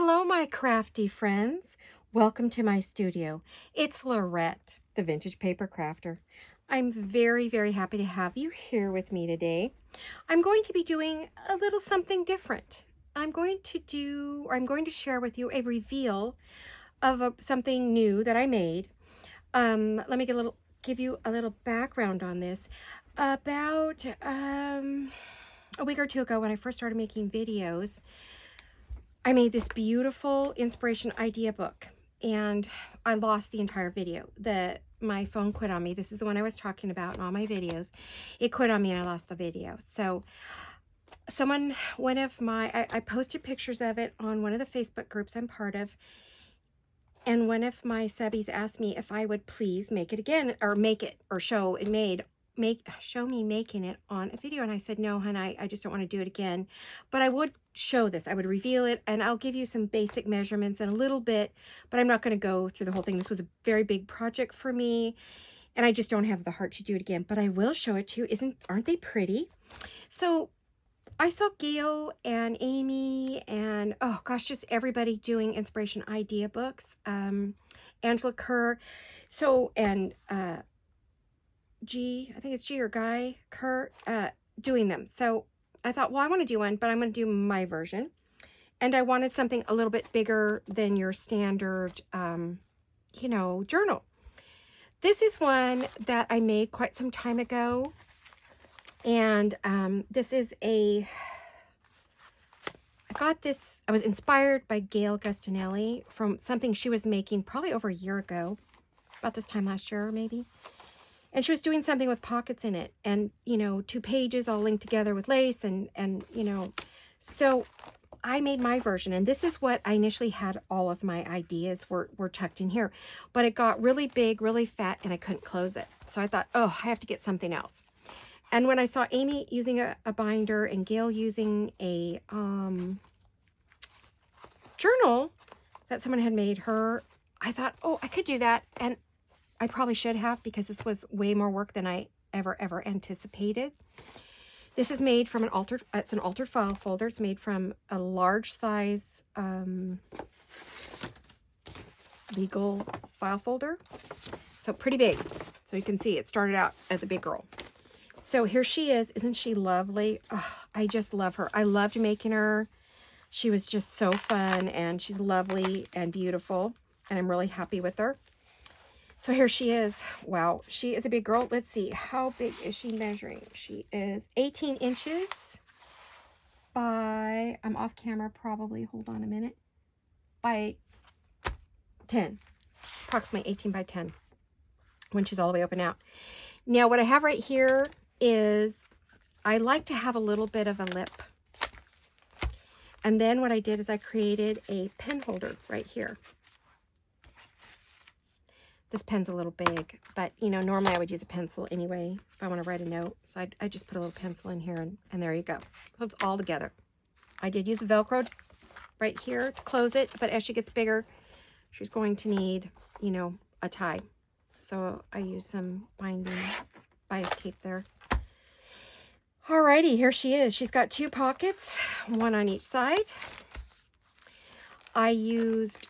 Hello, my crafty friends. Welcome to my studio. It's Laurette, the Vintage Paper Crafter. I'm very, very happy to have you here with me today. I'm going to be doing a little something different. I'm going to share with you a reveal of something new that I made. Let me give you a little background on this. About a week or two ago, when I first started making videos, I made this beautiful inspiration idea book, and I lost the entire video. My phone quit on me. This is the one I was talking about in all my videos. It quit on me and I lost the video. So I posted pictures of it on one of the Facebook groups I'm part of, and one of my subbies asked me if I would please make it again, or show me making it on a video. And I said, no, hon, I just don't want to do it again. But I would show this. I would reveal it, and I'll give you some basic measurements and a little bit, but I'm not going to go through the whole thing. This was a very big project for me, and I just don't have the heart to do it again. But I will show it to you. Aren't they pretty? So I saw Gail and Amy and, oh gosh, just everybody doing inspiration idea books. Angela Kerr. I think it's G or Guy Kerr, doing them. So I thought, well, I want to do one, but I'm going to do my version. And I wanted something a little bit bigger than your standard, journal. This is one that I made quite some time ago. And I was inspired by Gail Gustinelli from something she was making probably over a year ago, about this time last year maybe. And she was doing something with pockets in it, and, 2 pages all linked together with lace, and so I made my version, and this is what I initially had. All of my ideas were tucked in here, but it got really big, really fat, and I couldn't close it. So I thought, oh, I have to get something else. And when I saw Amy using a binder and Gail using a journal that someone had made her, I thought, oh, I could do that. And I probably should have, because this was way more work than I ever anticipated. This is made from it's an altered file folder. It's made from a large size legal file folder. So pretty big. So you can see it started out as a big girl. So here she is. Isn't she lovely? Oh, I just love her. I loved making her. She was just so fun, and she's lovely and beautiful, and I'm really happy with her. So here she is. Wow, she is a big girl. Let's see, how big is she measuring? She is 18 inches by, I'm off camera probably, hold on a minute, by 10. Approximately 18 by 10 when she's all the way open out. Now what I have right here is, I like to have a little bit of a lip. And then what I did is I created a pen holder right here. This pen's a little big, but, normally I would use a pencil anyway if I want to write a note. So I just put a little pencil in here, and there you go. So it's all together. I did use Velcro right here to close it, but as she gets bigger, she's going to need, a tie. So I used some binding bias tape there. Alrighty, here she is. She's got 2 pockets, one on each side. I used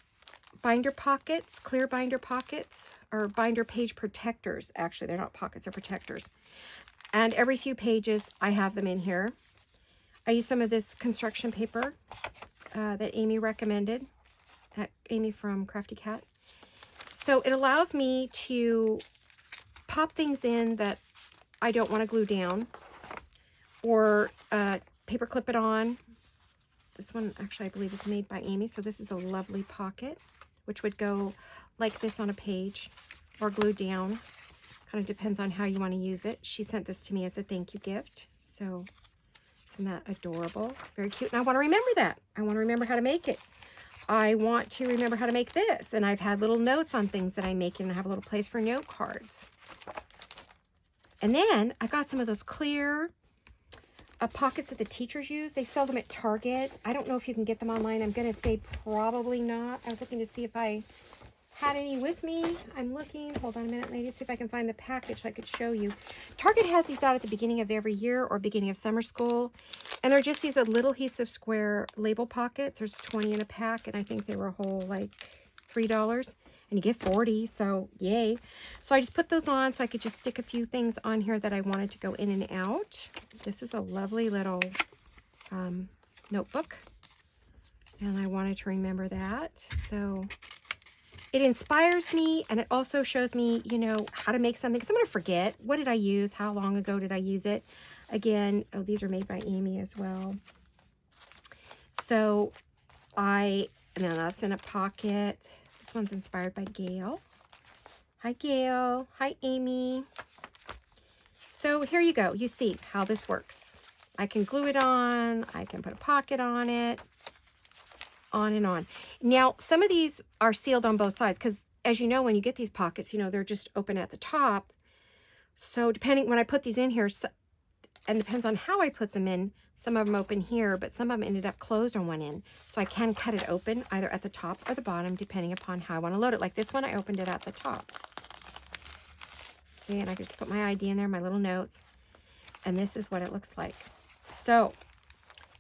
binder pockets, clear binder pockets, or binder page protectors. Actually, they're not pockets, they're protectors. And every few pages, I have them in here. I use some of this construction paper that Amy recommended, Amy from Crafty Cat. So it allows me to pop things in that I don't want to glue down, or paper clip it on. This one, actually, I believe is made by Amy. So this is a lovely pocket, which would go like this on a page or glued down. Kind of depends on how you want to use it. She sent this to me as a thank you gift. So isn't that adorable? Very cute. And I want to remember that. I want to remember how to make it. I want to remember how to make this. And I've had little notes on things that I'm making, and I have a little place for note cards. And then I got some of those clear pockets that the teachers use. They sell them at Target. I don't know if you can get them online. I'm going to say probably not. I was looking to see if I had any with me. I'm looking. Hold on a minute, ladies. See if I can find the package so I could show you. Target has these out at the beginning of every year or beginning of summer school. And they're just these little adhesive square label pockets. There's 20 in a pack, and I think they were a whole like $3. And you get 40, so yay. So I just put those on so I could just stick a few things on here that I wanted to go in and out. This is a lovely little notebook. And I wanted to remember that. So it inspires me, and it also shows me, you know, how to make something. Because I'm going to forget. What did I use? How long ago did I use it? Again, oh, these are made by Amy as well. So now that's in a pocket. This one's inspired by Gail. Hi, Gail. Hi, Amy. So here you go. You see how this works. I can glue it on. I can put a pocket on it. On and on. Now, some of these are sealed on both sides because, as you know, when you get these pockets, you know, they're just open at the top. So depending, when I put these in here, and it depends on how I put them in, some of them open here, but some of them ended up closed on one end. So I can cut it open either at the top or the bottom, depending upon how I want to load it. Like this one, I opened it at the top. See, and I just put my ID in there, my little notes. And this is what it looks like. So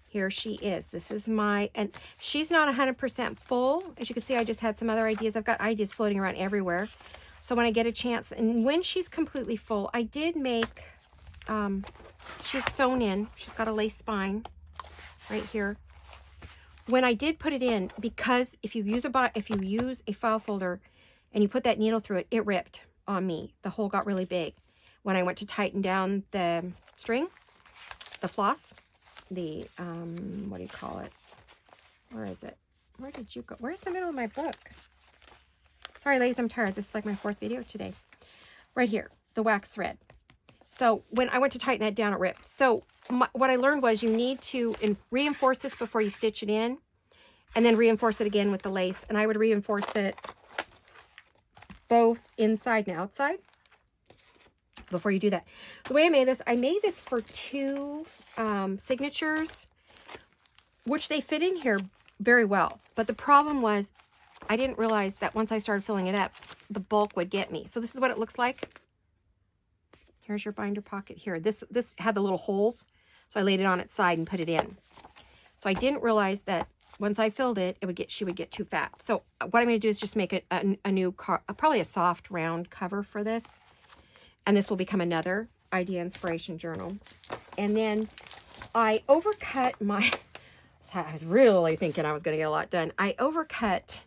here she is. This is and she's not 100% full. As you can see, I just had some other ideas. I've got ideas floating around everywhere. So when I get a chance, and when she's completely full, I did make, she's sewn in. She's got a lace spine right here. When I did put it in, because if you use a file folder and you put that needle through it, it ripped on me. The hole got really big. When I went to tighten down the string, the floss, the, what do you call it? Where is it? Where did you go? Where's the middle of my book? Sorry, ladies, I'm tired. This is like my 4th video today. Right here, the wax thread. So when I went to tighten that down, it ripped. So what I learned was you need to reinforce this before you stitch it in, and then reinforce it again with the lace. And I would reinforce it both inside and outside before you do that. The way I made this for 2 signatures, which they fit in here very well. But the problem was I didn't realize that once I started filling it up, the bulk would get me. So this is what it looks like. Here's your binder pocket here. This had the little holes, so I laid it on its side and put it in. So I didn't realize that once I filled it, she would get too fat. So what I'm going to do is just make a new, probably a soft round cover for this. And this will become another idea inspiration journal. And then I overcut I was really thinking I was going to get a lot done. I overcut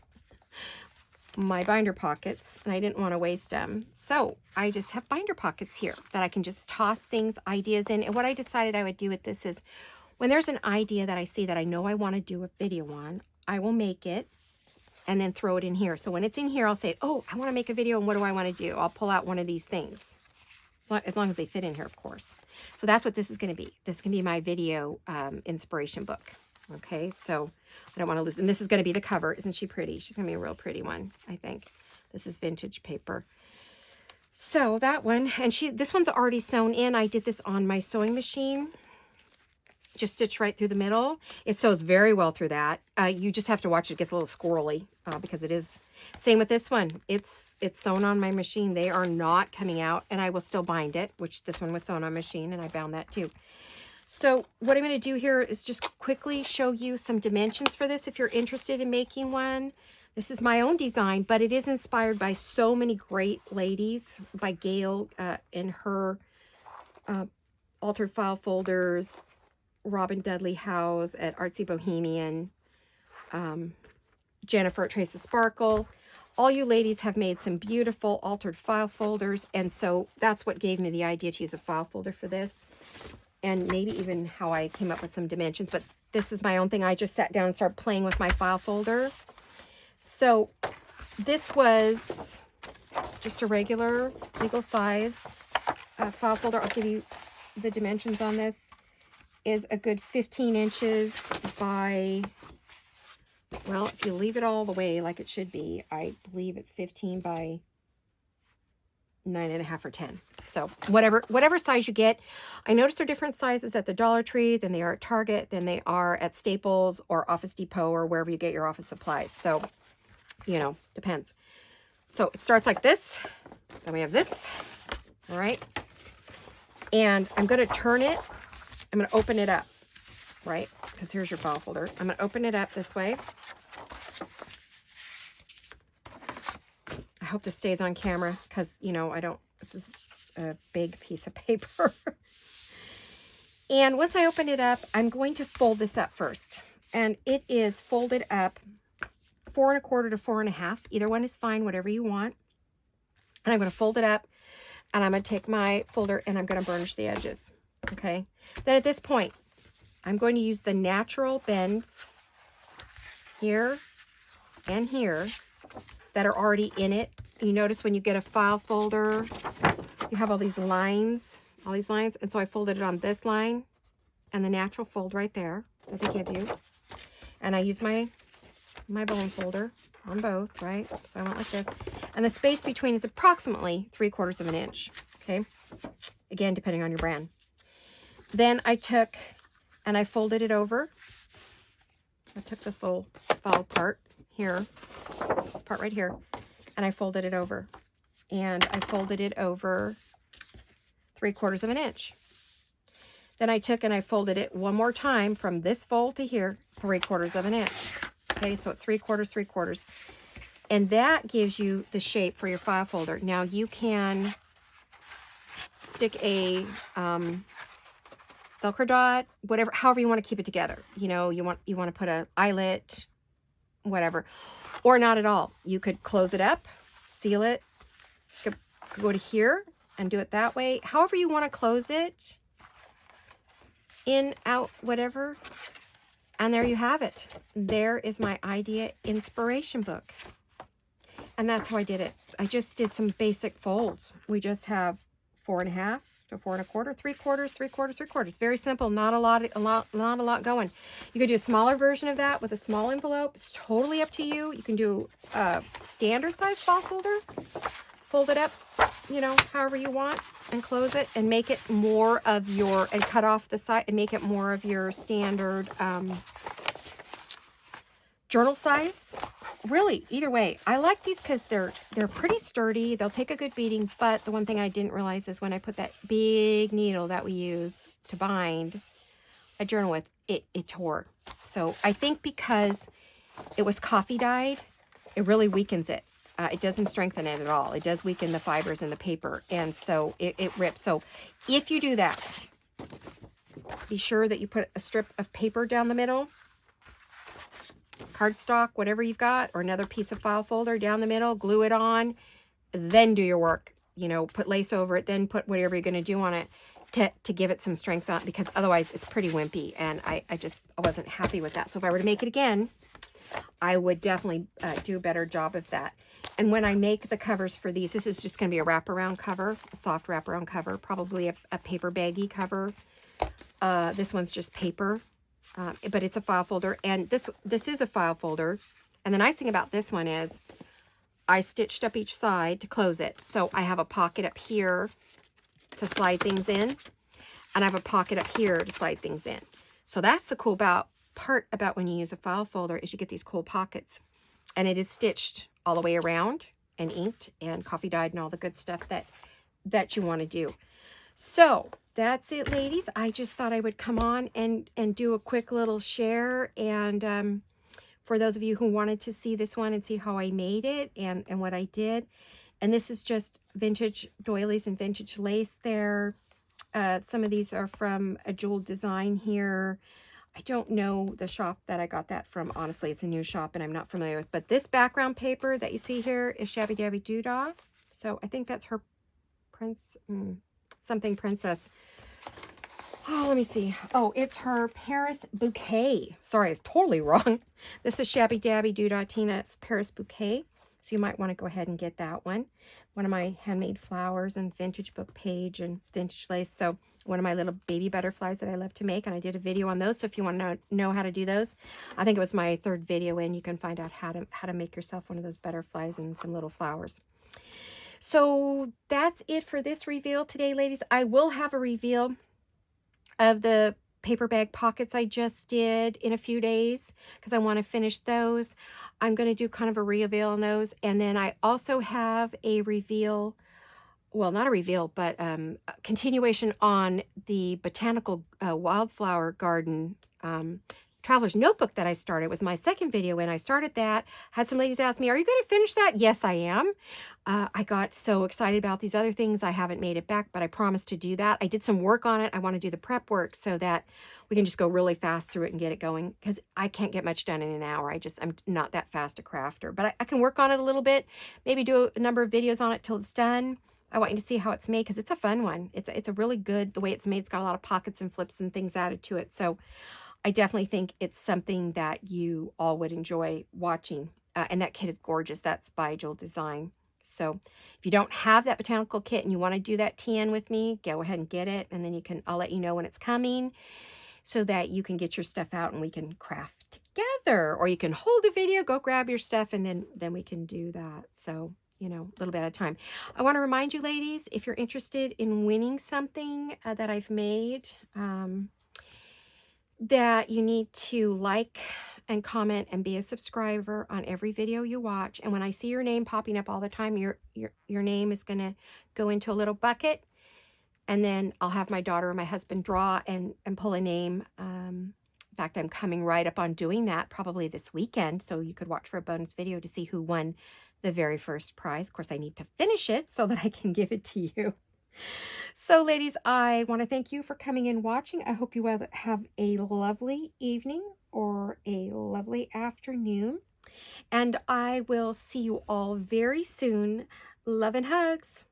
my binder pockets, and I didn't want to waste them. So I just have binder pockets here that I can just toss ideas in. And what I decided I would do with this is, when there's an idea that I see that I know I want to do a video on, I will make it and then throw it in here. So when it's in here, I'll say, oh, I want to make a video, and what do I want to do? I'll pull out one of these things. As long as they fit in here, of course. So that's what this is going to be. This can be my video inspiration book. Okay, so I don't want to lose. And this is going to be the cover. Isn't she pretty? She's going to be a real pretty one, I think. This is vintage paper. So that one, and this one's already sewn in. I did this on my sewing machine. Just stitch right through the middle. It sews very well through that. You just have to watch it. It gets a little squirrely because it is. Same with this one. It's sewn on my machine. They are not coming out, and I will still bind it, which this one was sewn on machine, and I bound that too. So what I'm going to do here is just quickly show you some dimensions for this if you're interested in making one. This is my own design, but it is inspired by so many great ladies, by Gail in her altered file folders, Robin Dudley Howes at Artsy Bohemian, Jennifer at Trace of Sparkle. All you ladies have made some beautiful altered file folders, and so that's what gave me the idea to use a file folder for this, and maybe even how I came up with some dimensions. But this is my own thing. I just sat down and started playing with my file folder. So this was just a regular legal size file folder. I'll give you the dimensions on this. Is a good 15 inches by, well, if you leave it all the way like it should be, I believe it's 15 by 9.5 or 10. So whatever size you get. I noticed there are different sizes at the Dollar Tree than they are at Target, than they are at Staples or Office Depot or wherever you get your office supplies. So, you know, depends. So it starts like this. Then we have this. All right. And I'm going to turn it. I'm going to open it up, right? Because here's your file folder. I'm going to open it up this way. I hope this stays on camera because, you know, this is a big piece of paper. And once I open it up, I'm going to fold this up first. And it is folded up 4 1/4 to 4 1/2. Either one is fine, whatever you want. And I'm going to fold it up. And I'm going to take my folder and I'm going to burnish the edges. Okay. Then at this point, I'm going to use the natural bends here and here that are already in it. You notice when you get a file folder, you have all these lines. And so I folded it on this line and the natural fold right there that they give you. And I use my bone folder on both, right? So I went like this. And the space between is approximately 3/4 of an inch. Okay. Again, depending on your brand. Then I took and I folded it over. I took this little file part here, this part right here, and I folded it over. And I folded it over 3/4 of an inch. Then I took and I folded it one more time from this fold to here, 3/4 of an inch. Okay, so it's 3/4, 3/4. And that gives you the shape for your file folder. Now you can stick a Velcro dot, whatever, however you want to keep it together. You know, you want to put a eyelet, whatever, or not at all. You could close it up, seal it, you could go to here and do it that way. However you want to close it, in, out, whatever. And there you have it. There is my idea inspiration book. And that's how I did it. I just did some basic folds. We just have 4 1/2 to 4 1/4, 3/4, 3/4, 3/4. Very simple. Not a lot going. You could do a smaller version of that with a small envelope. It's totally up to you. You can do a standard size file folder. Fold it up, you know, however you want, and close it and make it more of your, and cut off the side and make it more of your standard journal size. Really, either way, I like these because they're pretty sturdy. They'll take a good beating, but the one thing I didn't realize is when I put that big needle that we use to bind a journal with, it tore. So I think because it was coffee dyed, it really weakens it. It doesn't strengthen it at all. It does weaken the fibers in the paper, and so it rips. So if you do that, be sure that you put a strip of paper down the middle, cardstock, whatever you've got, or another piece of file folder down the middle, glue it on, then do your work. You know, put lace over it, then put whatever you're going to do on it to give it some strength on, because otherwise it's pretty wimpy, and I wasn't happy with that. So if I were to make it again, I would definitely do a better job of that. And when I make the covers for these, this is just going to be a wraparound cover, a soft wraparound cover, probably a paper baggy cover. This one's just paper, but it's a file folder. And this is a file folder. And the nice thing about this one is I stitched up each side to close it. So I have a pocket up here to slide things in, and I have a pocket up here to slide things in. So that's the cool part about when you use a file folder, is you get these cool pockets, and it is stitched all the way around and inked and coffee dyed and all the good stuff that you want to do. So that's it, ladies. I just thought I would come on and do a quick little share, and for those of you who wanted to see this one and see how I made it and what I did. And this is just vintage doilies and vintage lace there. Some of these are from a jeweled design here. I don't know the shop that I got that from. Honestly, it's a new shop and I'm not familiar with. But this background paper that you see here is Shabby Dabby Doodah. So I think that's her something princess. Oh, let me see. Oh, it's her Paris Bouquet. Sorry, it's totally wrong. This is Shabby Dabby Doodah Tina's Paris Bouquet. So you might want to go ahead and get that one. One of my handmade flowers and vintage book page and vintage lace. So one of my little baby butterflies that I love to make. And I did a video on those. So if you want to know how to do those, I think it was my 3rd video in. You can find out how to make yourself one of those butterflies and some little flowers. So that's it for this reveal today, ladies. I will have a reveal of the paper bag pockets I just did in a few days because I want to finish those. I'm going to do kind of a reveal on those. And then I also have a reveal, well, not a reveal, but a continuation on the botanical wildflower garden traveler's notebook that I started. It was my second video when I started that. Had some ladies ask me, are you going to finish that? Yes, I am. I got so excited about these other things. I haven't made it back, but I promised to do that. I did some work on it. I want to do the prep work so that we can just go really fast through it and get it going, because I can't get much done in an hour. I'm not that fast a crafter, but I can work on it a little bit, maybe do a number of videos on it till it's done. I want you to see how it's made because it's a fun one. It's a really good, the way it's made. It's got a lot of pockets and flips and things added to it. So I definitely think it's something that you all would enjoy watching. And that kit is gorgeous. That's by Jewel Design. So if you don't have that botanical kit and you want to do that TN with me, go ahead and get it. And then I'll let you know when it's coming so that you can get your stuff out and we can craft together. Or you can hold a video, go grab your stuff, and then we can do that. So, you know, a little bit at a time. I want to remind you, ladies, if you're interested in winning something that I've made, that you need to like and comment and be a subscriber on every video you watch. And when I see your name popping up all the time, your name is going to go into a little bucket. And then I'll have my daughter or my husband draw and pull a name. In fact, I'm coming right up on doing that probably this weekend. So you could watch for a bonus video to see who won the very first prize. Of course, I need to finish it so that I can give it to you. So, ladies, I want to thank you for coming and watching. I hope you have a lovely evening or a lovely afternoon. And I will see you all very soon. Love and hugs.